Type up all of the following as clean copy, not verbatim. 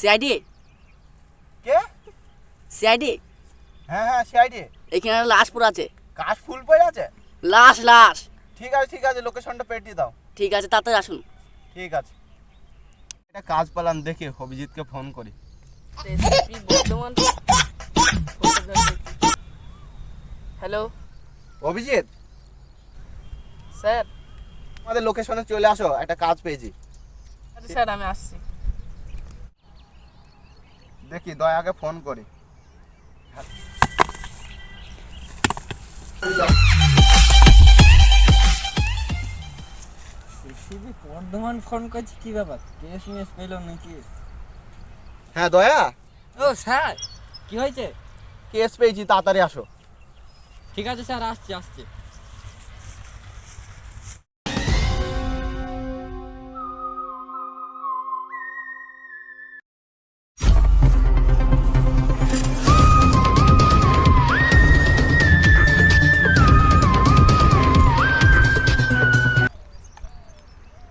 CID কে? CID হ্যাঁ হ্যাঁ CID. এখানে লাশ পড়ে আছে। কাশ ফুল পড়ে আছে? লাশ লাশ। ঠিক আছে লোকেশনটা পেটিয়ে দাও। ঠিক আছে তাড়াতাড়ি আসুন। ঠিক আছে, এটা কাজ পেলাম দেখি অভিজিৎকে ফোন করি। Hello Abhijit, sir. আমাদের লোকেশনে চলে আসো, একটা কাজ পেয়েছি। আচ্ছা স্যার আমি আসছি। দেখি দয়াকে ফোন করি। বর্ধমান ফোন করছি, কি ব্যাপার? কেস মেস পেল নাকি? হ্যাঁ দয়া, ও স্যার, কি হয়েছে? কেস পেয়েছি, তাড়াতাড়ি আসো। ঠিক আছে স্যার, আসছি।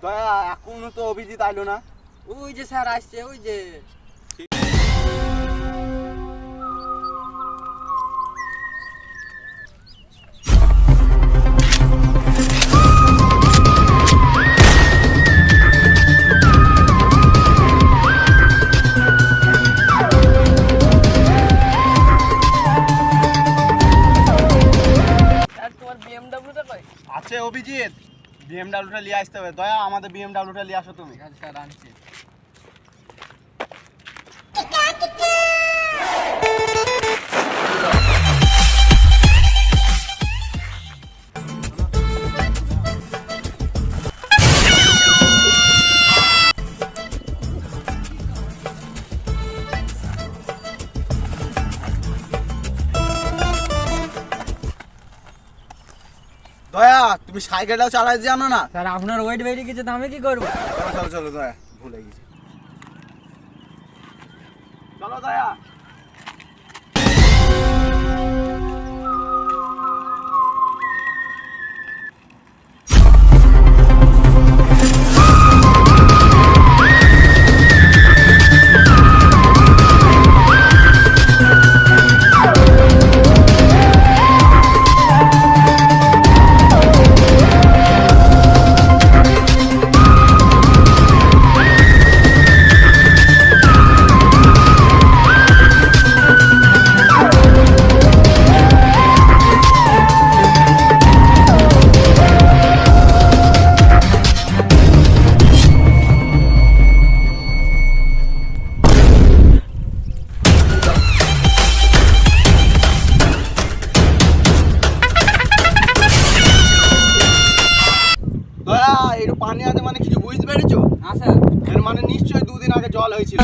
দয়া, এখনো তো অভিজিৎ আইলো না। ওই যে স্যার আসছে, ওই যে। তোমার বিএমডব্লিউটা কই? আছে অভিজিৎ, বিএমডব্লিউটা নিয়ে আসতে হবে। দয়া, আমাদের বিএমডব্লিউটা নিয়ে আসো তুমি। ঠিক আছে স্যার, আনছি। দয়া, তুমি সাইকেলটাও চালাতে জানো না? স্যার আপনার ওয়েট বেড়ে গেছে, তো আমি কি করবো? চলো দয়া, ভুলে গেছি। চলো দয়া। দয়া, একটু পানি আছে মানে কিছু বুঝতে পেরেছো? হ্যাঁ স্যার। এর মানে নিশ্চয়ই 2 দিন আগে জল হয়েছিল।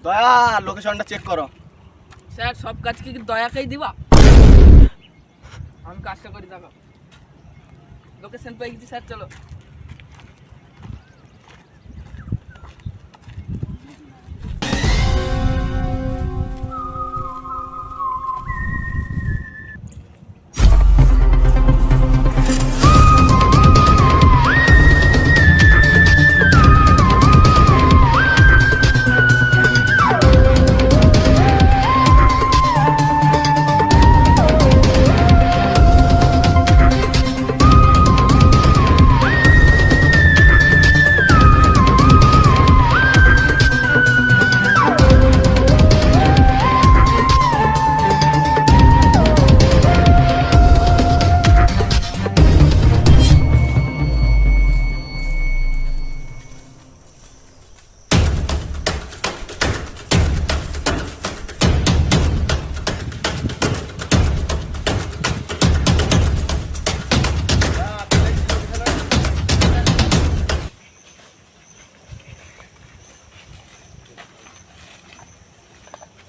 দয়া, লোকেশনটা চেক করো। স্যার সব কাজ কি দয়াকেই দিবা? আমি কাজটা করি, দেখো লোকেশন পেয়ে গেছি স্যার, চলো।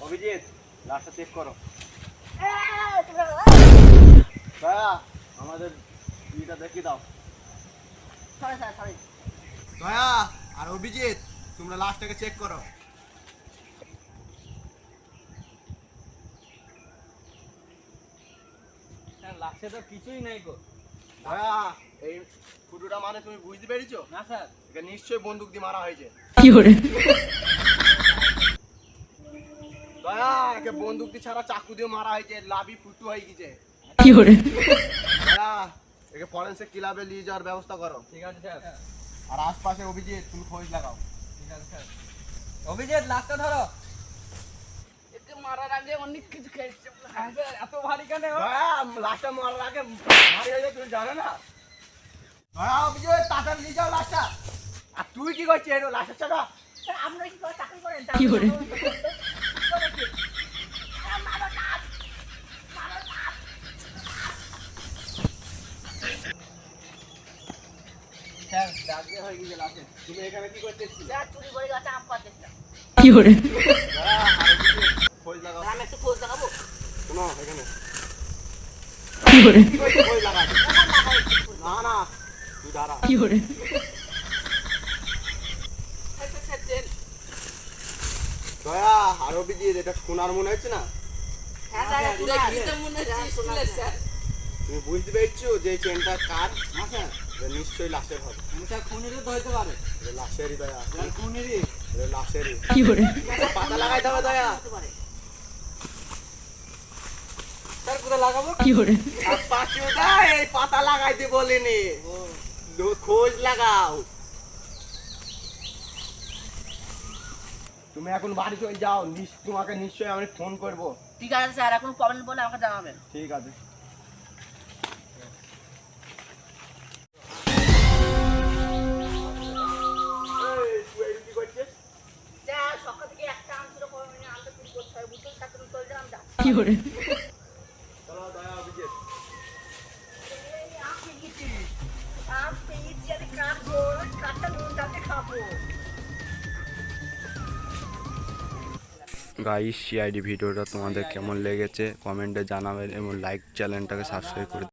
অভিজিৎ, রাস্তা চেক করো। দয়া আমাদের বিটা দেখি দাও। দয়া আর অভিজিৎ তোমরা লাশটাকে চেক করো। লাশে তো কিছুই নাই গো। দয়া এই ফুটোটা মানে তুমি বুঝতে পেরেছো? না স্যার। এটা নিশ্চয়ই বন্দুক দিয়ে মারা হয়েছে। দয়া একে বন্দুক দিয়ে ছাড়া চাকু দিয়ে মারা হয়েছে, লাভি ফুটু হয়ে গেছে। দয়া একে ফরেন্সিক ক্লাবে নিয়ে যাওয়ার ব্যবস্থা করো। ঠিক আছে স্যার। আর আশপাশে অভিজিৎ তুমি খোঁজ লাগাও। ঠিক আছে স্যার। অভিজিৎ লাশটা ধরো। একে মারার আগে অনেক কিছু খেয়েছে। হ্যাঁ স্যার, এত ভারী কেন ও? দয়া লাশটা মারার আগে মারি হয়ে যায়, তুমি জানো না? দয়া অভিজিৎ তাড়াতাড়ি নিয়ে যাও লাশটা। আর তুই কি করছিস এর লাশের চাকা? আপনারা কি করে চাকরি করেন? স্যার ডাক দিয়ে হয়ে গেছে লাশে। তুমি এখানে কি করতেছিস? চুরি করে গেছে আম পাচ্ছিলাম। দয়া আর অভিজিৎ খোঁজ লাগাও। আমি একটু খোঁজ লাগাবো। শোনো এখানে কি করছিস? খোঁজ লাগাও। না না তুই দাঁড়া। দয়া আর অভিজিৎ এটা সোনার মনে হচ্ছে না? হ্যাঁ স্যার, দেখতে মনে হচ্ছে স্টিলের স্যার। তুমি বুঝতে পেরেছো যে এই চেনটা কার? না স্যার। এটা নিশ্চয়ই লাশের হবে। স্যার খুনিরও তো হইতে পারে। এটা লাশেরই দয়া। স্যার খুনিরই। এটা লাশেরই। পাতা লাগাইতে হবে দয়া। স্যার কোথায় লাগাবো? আর পাঁচুটা এই পাতা লাগাইতে বলিনি, খোঁজ লাগাও। তুমি এখন বাড়ি চলে যাও, তোমাকে নিশ্চয়ই আমি ফোন করব। ঠিক আছে স্যার, এখন প্রবলেম বলে আমাকে জানাবেন। ঠিক আছে। এই, তুই এই কি করছিস? স্যার সকাল থেকে একটা আম ছিল, আমটা চুরি করতে হবে, বুঝতে পারছেন? চলে যান যা। চলো দয়া অভিজিৎ। আম পেয়েছি, আম পেয়েছি, আমি কাটবো, কাটটা নুন ডালতে খাবো। গাইস সিআইডি ভিডিওটা তোমাদের কেমন লেগেছে কমেন্টে জানাবেন এবং লাইক চ্যানেলটাকে সাবস্ক্রাইব করে